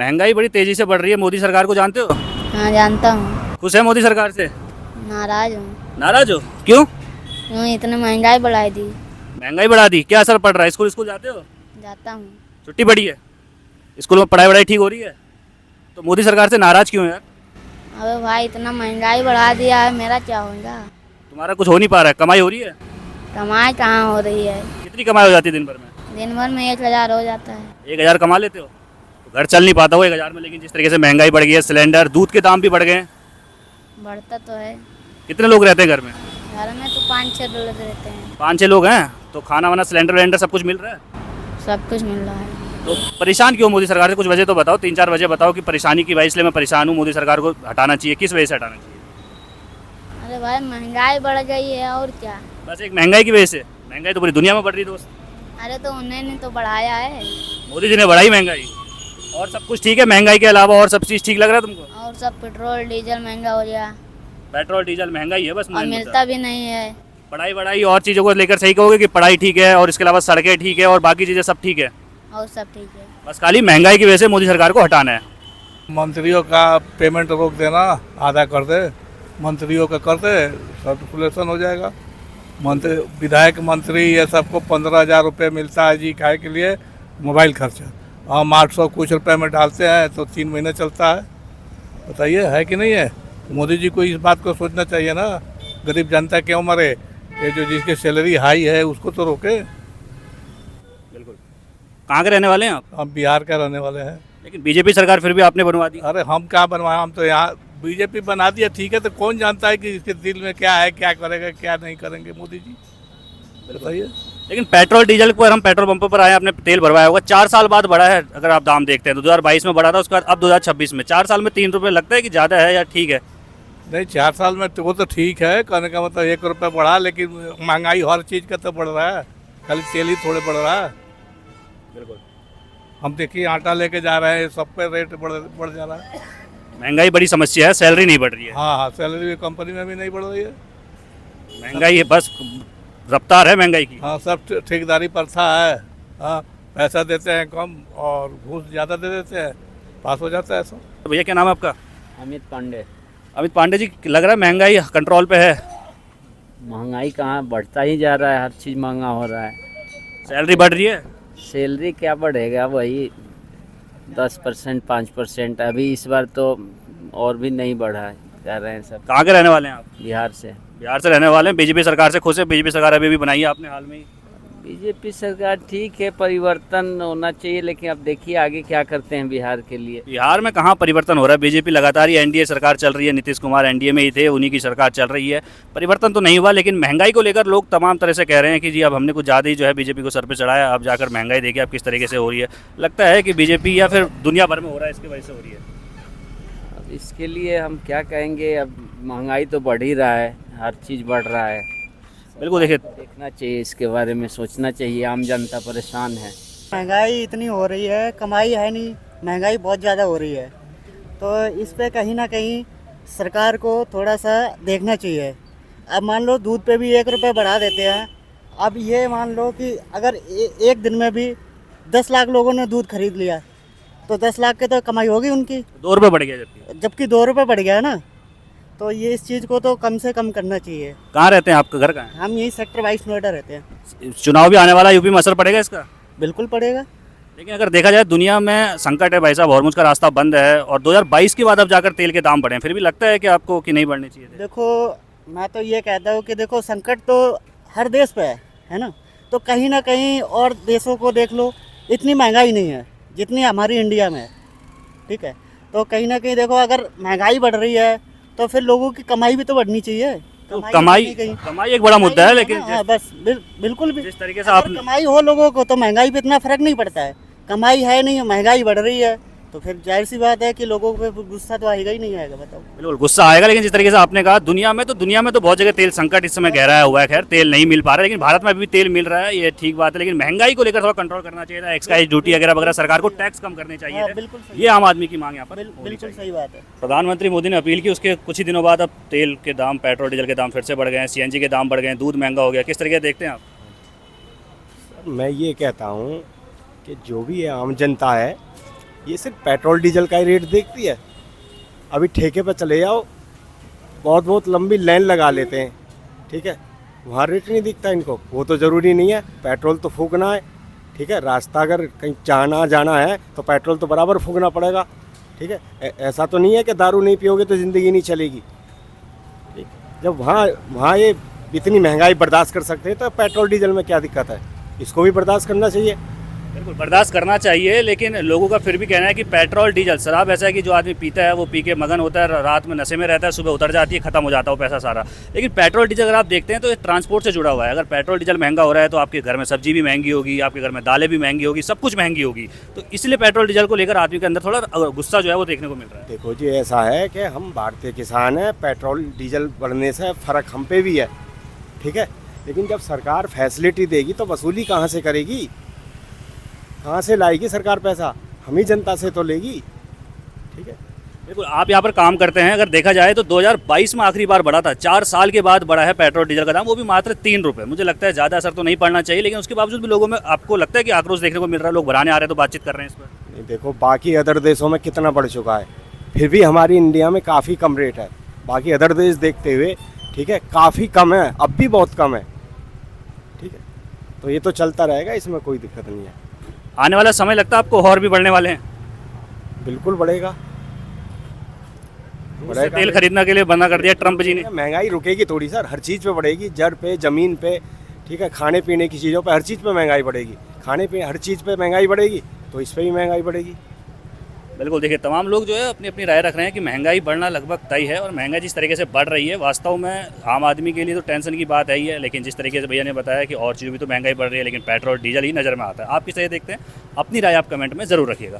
महंगाई बड़ी तेजी से बढ़ रही है, मोदी सरकार को जानते हो? हाँ जानता हूँ। खुश है मोदी सरकार से? नाराज हूँ। नाराज हो? क्यों? क्यों इतने महंगाई बढ़ाई दी। महंगाई बढ़ा दी, क्या असर पड़ रहा है? स्कूल स्कूल जाते हो? जाता हूँ। छुट्टी पड़ी है? स्कूल में पढ़ाई वढ़ाई ठीक हो रही है? तो मोदी सरकार से नाराज क्यों है यार? अबे भाई इतना महंगाई बढ़ा दिया है, मेरा क्या होगा। तुम्हारा कुछ हो नहीं पा रहा है? कमाई हो रही है? कमाई कहाँ हो रही है। कितनी कमाई हो जाती है दिन भर में? दिन भर में 1,000 हो जाता है। 1,000 कमा लेते हो? तो घर चल नहीं पाता हो 1,000 में, लेकिन जिस तरीके से महंगाई बढ़ गई है, सिलेंडर दूध के दाम भी बढ़ गए हैं। बढ़ता तो है। कितने लोग रहते हैं घर में? घर में तो 5-6 लोग रहते हैं। 5-6 लोग हैं, तो खाना वाना सिलेंडर विलेंडर सब कुछ मिल रहा है? सब कुछ मिल रहा है। तो परेशान क्यों मोदी सरकार से? कुछ वजह तो बताओ, 3-4 वजह बताओ कि परेशानी की वजह, इसलिए मैं परेशान हूँ, मोदी सरकार को हटाना चाहिए। किस वजह से हटाना चाहिए? अरे भाई महंगाई बढ़ गई है और क्या। बस एक महंगाई की वजह से? महंगाई तो पूरी दुनिया में बढ़ रही है दोस्त। अरे तो उन्होंने तो बढ़ाया है। मोदी जी ने बढ़ाई महंगाई, और सब कुछ ठीक है महंगाई के अलावा? और सब चीज़ ठीक लग रहा है तुमको? और सब पेट्रोल डीजल महंगा हो गया पेट्रोल डीजल महंगाई है बस और मिलता भी नहीं है। पढ़ाई वढ़ाई और चीज़ों को लेकर सही कहोगे कि पढ़ाई ठीक है और इसके अलावा सड़कें ठीक है और बाकी चीज़ें सब ठीक है? और सब ठीक है। बस खाली महंगाई की वजह से मोदी सरकार को हटाना है। मंत्रियों का पेमेंट रोक देना, आधा कर दे, मंत्रियों का कर दे, सर्कुलेशन हो जाएगा। मंत्री विधायक मंत्री ये सबको 15,000 रुपये मिलता है जी खाए के लिए, मोबाइल खर्चा। हम 800 कुछ रुपए में डालते हैं तो 3 महीने चलता है। बताइए है कि नहीं है? मोदी जी को इस बात को सोचना चाहिए ना, गरीब जनता क्यों मरे? ये जो जिसकी सैलरी हाई है उसको तो रोके। बिल्कुल। कहाँ के रहने वाले हैं आप? हम बिहार के रहने वाले हैं। लेकिन बीजेपी सरकार फिर भी आपने बनवा दी। अरे हम क्या बनवाए, हम तो यहाँ बीजेपी बना दिया ठीक है, तो कौन जानता है कि इसके दिल में क्या है, क्या करेगा क्या नहीं करेंगे मोदी जी, बताइए। लेकिन पेट्रोल डीजल पर हम पेट्रोल पंपों पर आए, आपने तेल भरवाया होगा, 4 साल बाद बढ़ा है अगर आप दाम देखते हैं तो 2022 में बढ़ा था, उसके बाद अब 2026 में 4 साल में 3 रुपये लगता है कि ज़्यादा है या ठीक है? नहीं 4 साल में तो वो तो ठीक है, कहने का मतलब 1 रुपये बढ़ा, लेकिन महंगाई हर चीज़ का तो बढ़ रहा है, खाली तेल ही थोड़े बढ़ रहा है। बिल्कुल। हम देखिए आटा लेके जा रहे हैं, सब पे रेट बढ़ जा रहा है। महंगाई बड़ी समस्या है, सैलरी नहीं बढ़ रही है। हाँ हाँ, सैलरी भी कंपनी में भी नहीं बढ़ रही है। महंगाई है, बस रफ्तार है महंगाई की। हाँ सब ठेकेदारी प्रथा है। हाँ पैसा देते हैं कम और घूस ज़्यादा दे देते हैं, पास हो जाता है सब। तो भैया क्या नाम है आपका? अमित पांडे। अमित पांडे जी, लग रहा है महंगाई कंट्रोल पे है? महंगाई कहाँ, बढ़ता ही जा रहा है, हर चीज़ महंगा हो रहा है। सैलरी बढ़ रही है? सैलरी क्या बढ़ेगा, वही 10% 5%। अभी इस बार तो और भी नहीं बढ़ा है, कह रहे हैं सब। कहाँ के रहने वाले हैं आप? बिहार से। बिहार से रहने वाले हैं। बीजेपी सरकार से खुश है? बीजेपी सरकार अभी भी बनाई है आपने हाल में ही। बीजेपी सरकार ठीक है, परिवर्तन होना चाहिए, लेकिन अब देखिए आगे क्या करते हैं बिहार के लिए। बिहार में कहाँ परिवर्तन हो रहा है? बीजेपी लगातार ही एनडीए सरकार चल रही है, नीतीश कुमार एनडीए में ही थे, उन्हीं की सरकार चल रही है, परिवर्तन तो नहीं हुआ। लेकिन महंगाई को लेकर लोग तमाम तरह से कह रहे हैं कि जी अब हमने कुछ ज़्यादा ही जो है बीजेपी को सर पे चढ़ाया, अब जाकर महंगाई देखिए अब किस तरीके से हो रही है। लगता है कि बीजेपी या फिर दुनिया भर में हो रहा है इसकी वजह से हो रही है? अब इसके लिए हम क्या कहेंगे, अब महंगाई तो बढ़ ही रहा है, हर चीज़ बढ़ रहा है। बिल्कुल। देखिए, देखना चाहिए, इसके बारे में सोचना चाहिए, आम जनता परेशान है। महंगाई इतनी हो रही है, कमाई है नहीं, महंगाई बहुत ज़्यादा हो रही है, तो इस पे कहीं ना कहीं सरकार को थोड़ा सा देखना चाहिए। अब मान लो दूध पे भी 1 रुपये बढ़ा देते हैं। अब ये मान लो कि अगर एक दिन में भी 10 लाख लोगों ने दूध खरीद लिया तो 10 लाख की तो कमाई होगी उनकी। 2 रुपये बढ़ गया जबकि 2 रुपये बढ़ गया है ना, तो ये इस चीज़ को तो कम से कम करना चाहिए। कहाँ रहते हैं? आपका घर कहाँ है? हम यही सेक्टर 22 नोएडा रहते हैं। चुनाव भी आने वाला, यूपी में असर पड़ेगा इसका? बिल्कुल पड़ेगा। लेकिन अगर देखा जाए दुनिया में संकट है भाई साहब, हॉर्मुज का रास्ता बंद है और 2022 के बाद अब जाकर तेल के दाम बढ़े हैं, फिर भी लगता है कि आपको कि नहीं बढ़ने चाहिए थे? देखो मैं तो ये कहता हूँ कि देखो संकट तो हर देश पे है ना, तो कहीं ना कहीं और देशों को देख लो, इतनी महंगाई नहीं है जितनी हमारी इंडिया में है, ठीक है। तो कहीं ना कहीं देखो अगर महंगाई बढ़ रही है तो फिर लोगों की कमाई भी तो बढ़नी चाहिए। तो कमाई एक बड़ा मुद्दा है, लेकिन हाँ बस बिल्कुल भी जिस तरीके से अगर आपने कमाई हो लोगों को तो महंगाई पे इतना फर्क नहीं पड़ता है। कमाई है नहीं, महंगाई बढ़ रही है, तो फिर जाहिर सी बात है कि लोगों पे गुस्सा तो आएगा ही नहीं आएगा, बताओ। बिल्कुल गुस्सा आएगा, लेकिन जिस तरीके से आपने कहा दुनिया में तो बहुत जगह तेल संकट इस समय गहराया हुआ है। खैर तेल नहीं मिल पा रहा है, लेकिन भारत में अभी भी तेल मिल रहा है, ये ठीक बात है। लेकिन महंगाई को लेकर थोड़ा कंट्रोल करना चाहिए था, एक्साइज ड्यूटी वगैरह वगैरह सरकार को टैक्स कम करने चाहिए थे। बिल्कुल सही, ये आम आदमी की मांग यहाँ पर होनी बिल्कुल चाहिए। सही बात है। प्रधानमंत्री मोदी ने अपील की, उसके कुछ ही दिनों बाद अब तेल के दाम, पेट्रोल डीजल के दाम फिर से बढ़ गए हैं, सीएनजी के दाम बढ़ गए हैं, दूध महंगा हो गया। किस तरीके से देखते हैं आप? मैं ये कहता हूँ कि जो भी आम जनता है ये सिर्फ पेट्रोल डीजल का ही रेट देखती है। अभी ठेके पर चले जाओ, बहुत बहुत लंबी लाइन लगा लेते हैं, ठीक है, वहाँ रेट नहीं दिखता इनको। वो तो ज़रूरी नहीं है, पेट्रोल तो फूकना है, ठीक है, रास्ता अगर कहीं जाना है तो पेट्रोल तो बराबर फूकना पड़ेगा, ठीक है। ऐसा तो नहीं है कि दारू नहीं पियोगे तो ज़िंदगी नहीं चलेगी, ठीक। जब वहाँ ये इतनी महंगाई बर्दाश्त कर सकते हैं तो पेट्रोल डीजल में क्या दिक्कत है, इसको भी बर्दाश्त करना चाहिए। बिल्कुल बर्दाश्त करना चाहिए, लेकिन लोगों का फिर भी कहना है कि पेट्रोल डीजल, शराब ऐसा है कि जो आदमी पीता है वो पी के मगन होता है, रात में नशे में रहता है, सुबह उतर जाती है, खत्म हो जाता है वो पैसा सारा। लेकिन पेट्रोल डीजल अगर आप देखते हैं तो ये ट्रांसपोर्ट से जुड़ा हुआ है। अगर पेट्रोल डीजल महंगा हो रहा है तो आपके घर में सब्जी भी महंगी होगी, आपके घर में दालें भी महंगी होगी, सब कुछ महंगी होगी। तो इसलिए पेट्रोल डीजल को लेकर आदमी के अंदर थोड़ा गुस्सा जो है वो देखने को मिल रहा है। देखो जी, ऐसा है कि हम भारतीय किसान हैं, पेट्रोल डीजल बढ़ने से फ़र्क हम पे भी है, ठीक है, लेकिन जब सरकार फैसिलिटी देगी तो वसूली कहाँ से करेगी, कहाँ से लाएगी सरकार पैसा, हम ही जनता से तो लेगी, ठीक है। बिल्कुल, आप यहाँ पर काम करते हैं, अगर देखा जाए तो 2022 में आखिरी बार बढ़ा था, 4 साल के बाद बढ़ा है पेट्रोल डीजल का दाम, वो भी मात्र 3 रुपये। मुझे लगता है ज़्यादा असर तो नहीं पड़ना चाहिए, लेकिन उसके बावजूद भी लोगों में आपको लगता है कि आक्रोश देखने को मिल रहा है, लोग बढ़ाने आ रहे हैं तो बातचीत कर रहे हैं इस पर। नहीं, देखो बाकी अदर देशों में कितना बढ़ चुका है, फिर भी हमारी इंडिया में काफ़ी कम रेट है। बाकी अदर देश देखते हुए, ठीक है, काफ़ी कम है, अब भी बहुत कम है, ठीक है। तो ये तो चलता रहेगा, इसमें कोई दिक्कत नहीं है। आने वाला समय लगता है आपको और भी बढ़ने वाले हैं? बिल्कुल बढ़ेगा, उससे तेल खरीदने के लिए बंदा कर दिया ट्रम्प जी ने। महंगाई रुकेगी थोड़ी सर, हर चीज़ पे बढ़ेगी, जड़ पे, ज़मीन पे, ठीक है, खाने पीने की चीज़ों पे, हर चीज़ पे महंगाई बढ़ेगी। खाने पीने हर चीज़ पे महंगाई बढ़ेगी तो इस पे भी महंगाई बढ़ेगी। बिल्कुल, देखिए तमाम लोग जो है अपनी अपनी राय रख रहे हैं कि महंगाई बढ़ना लगभग तय है, और महंगाई जिस तरीके से बढ़ रही है वास्तव में आम आदमी के लिए तो टेंशन की बात है ही है। लेकिन जिस तरीके से भैया ने बताया कि और चीज़ों भी तो महंगाई बढ़ रही है, लेकिन पेट्रोल डीजल ही नज़र में आता है। आप किस तरह देखते हैं? अपनी राय आप कमेंट में ज़रूर रखिएगा।